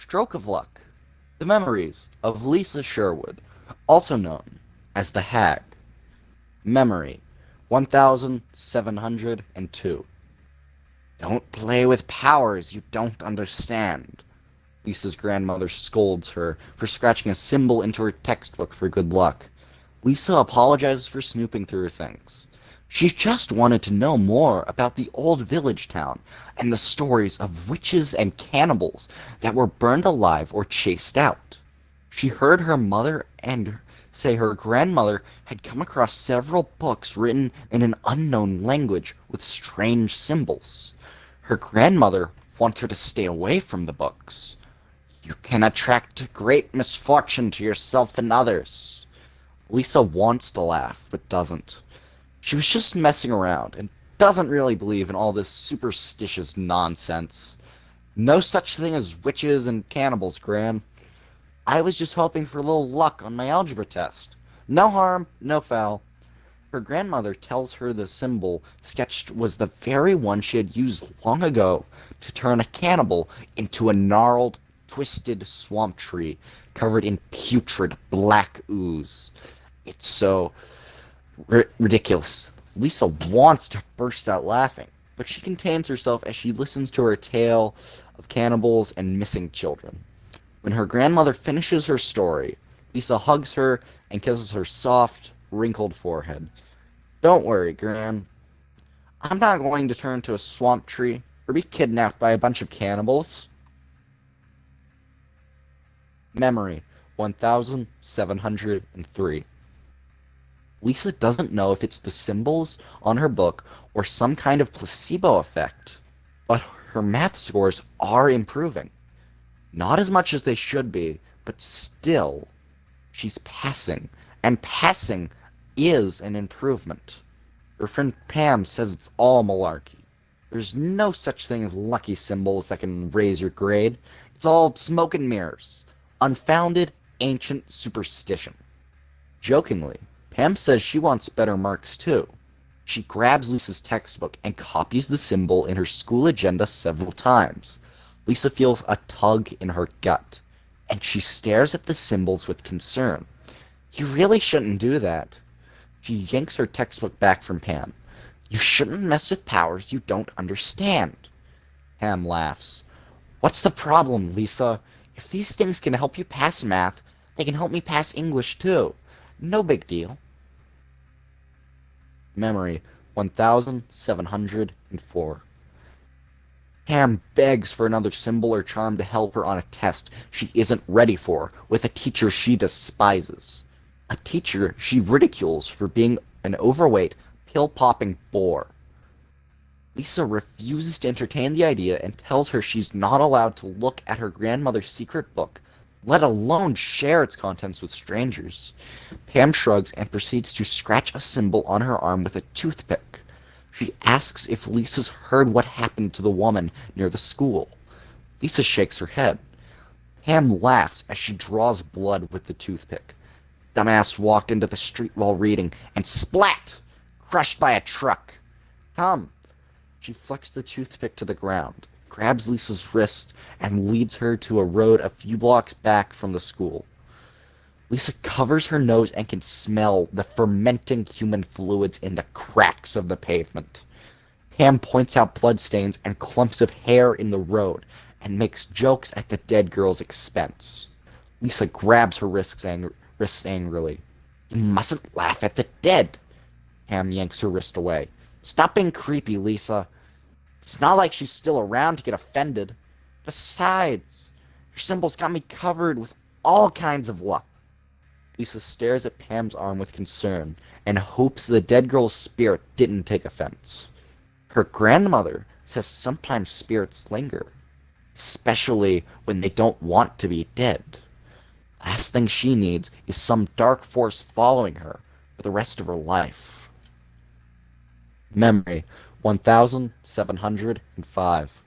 Stroke of Luck. The Memories of Lisa Sherwood, also known as the Hag. Memory 1702. Don't play with powers you don't understand. Lisa's grandmother scolds her for scratching a symbol into her textbook for good luck. Lisa apologizes for snooping through her things. She just wanted to know more about the old village town and the stories of witches and cannibals that were burned alive or chased out. She heard her mother and say her grandmother had come across several books written in an unknown language with strange symbols. Her grandmother wants her to stay away from the books. You can attract great misfortune to yourself and others. Lisa wants to laugh, but doesn't. She was just messing around, and doesn't really believe in all this superstitious nonsense. No such thing as witches and cannibals, Gran. I was just hoping for a little luck on my algebra test. No harm, no foul. Her grandmother tells her the symbol sketched was the very one she had used long ago to turn a cannibal into a gnarled, twisted swamp tree covered in putrid black ooze. It's so ridiculous. Lisa wants to burst out laughing, but she contains herself as she listens to her tale of cannibals and missing children. When her grandmother finishes her story, Lisa hugs her and kisses her soft, wrinkled forehead. Don't worry, Gran. I'm not going to turn into a swamp tree or be kidnapped by a bunch of cannibals. Memory 1703. Lisa doesn't know if it's the symbols on her book or some kind of placebo effect, but her math scores are improving. Not as much as they should be, but still, she's passing, and passing is an improvement. Her friend Pam says it's all malarkey. There's no such thing as lucky symbols that can raise your grade. It's all smoke and mirrors. Unfounded, ancient superstition. Jokingly, Pam says she wants better marks too. She grabs Lisa's textbook and copies the symbol in her school agenda several times. Lisa feels a tug in her gut, and she stares at the symbols with concern. You really shouldn't do that. She yanks her textbook back from Pam. You shouldn't mess with powers you don't understand. Pam laughs. What's the problem, Lisa? If these things can help you pass math, they can help me pass English too. No big deal. Memory 1704. Pam begs for another symbol or charm to help her on a test she isn't ready for with a teacher she despises. A teacher she ridicules for being an overweight, pill-popping bore. Lisa refuses to entertain the idea and tells her she's not allowed to look at her grandmother's secret book, let alone share its contents with strangers. Pam shrugs and proceeds to scratch a symbol on her arm with a toothpick. She asks if Lisa's heard what happened to the woman near the school. Lisa shakes her head. Pam laughs as she draws blood with the toothpick. Dumbass walked into the street while reading, and splat! Crushed by a truck. Come. She flicks the toothpick to the ground, grabs Lisa's wrist, and leads her to a road a few blocks back from the school. Lisa covers her nose and can smell the fermenting human fluids in the cracks of the pavement. Pam points out bloodstains and clumps of hair in the road and makes jokes at the dead girl's expense. Lisa grabs her wrists angrily. You mustn't laugh at the dead. Pam yanks her wrist away. Stop being creepy, Lisa. It's not like she's still around to get offended. Besides, her symbol's got me covered with all kinds of luck. Lisa stares at Pam's arm with concern and hopes the dead girl's spirit didn't take offense. Her grandmother says sometimes spirits linger, especially when they don't want to be dead. Last thing she needs is some dark force following her for the rest of her life. Memory 1705.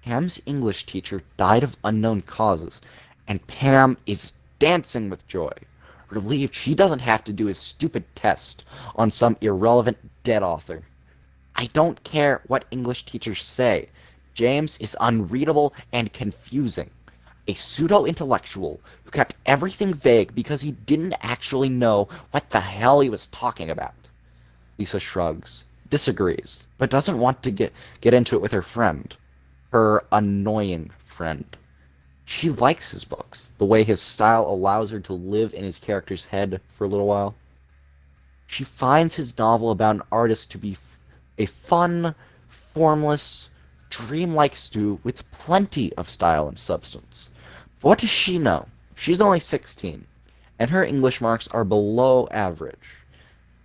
Pam's English teacher died of unknown causes, and Pam is dancing with joy, relieved she doesn't have to do his stupid test on some irrelevant dead author. I don't care what English teachers say. James is unreadable and confusing. A pseudo-intellectual who kept everything vague because he didn't actually know what the hell he was talking about. Lisa shrugs, disagrees, but doesn't want to get into it with her friend. Her annoying friend. She likes his books, the way his style allows her to live in his character's head for a little while. She finds his novel about an artist to be a fun, formless, dreamlike stew with plenty of style and substance. But what does she know? She's only 16, and her English marks are below average.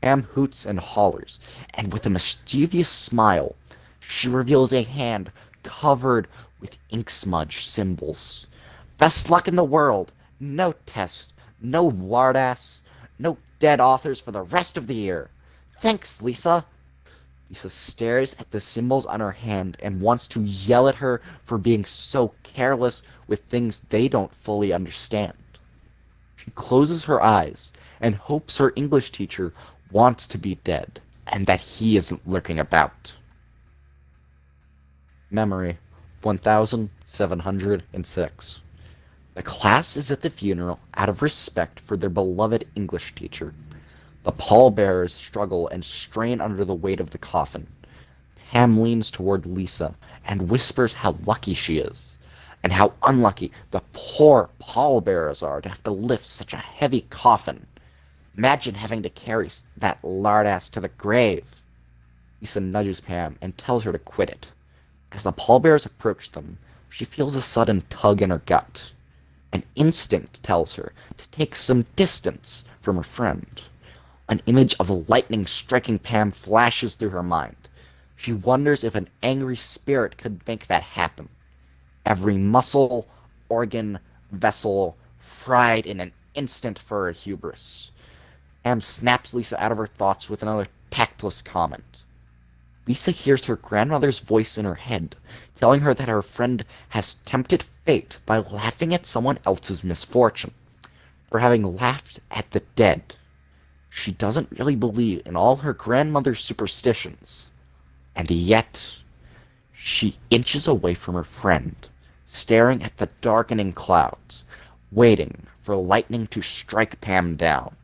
Ham hoots and hollers, and with a mischievous smile, she reveals a hand covered with ink smudge symbols. Best luck in the world! No tests, no lardass, no dead authors for the rest of the year. Thanks, Lisa. Lisa stares at the symbols on her hand and wants to yell at her for being so careless with things they don't fully understand. She closes her eyes and hopes her English teacher wants to be dead and that he isn't lurking about. Memory 1706. The class is at the funeral out of respect for their beloved English teacher. The pallbearers struggle and strain under the weight of the coffin. Pam leans toward Lisa and whispers how lucky she is, and how unlucky the poor pallbearers are to have to lift such a heavy coffin. Imagine having to carry that lardass to the grave. Lisa nudges Pam and tells her to quit it. As the pallbearers approach them, she feels a sudden tug in her gut. An instinct tells her to take some distance from her friend. An image of lightning striking Pam flashes through her mind. She wonders if an angry spirit could make that happen. Every muscle, organ, vessel fried in an instant for her hubris. Pam snaps Lisa out of her thoughts with another tactless comment. Lisa hears her grandmother's voice in her head, telling her that her friend has tempted fate by laughing at someone else's misfortune, for having laughed at the dead. She doesn't really believe in all her grandmother's superstitions, and yet she inches away from her friend, staring at the darkening clouds, waiting for lightning to strike Pam down.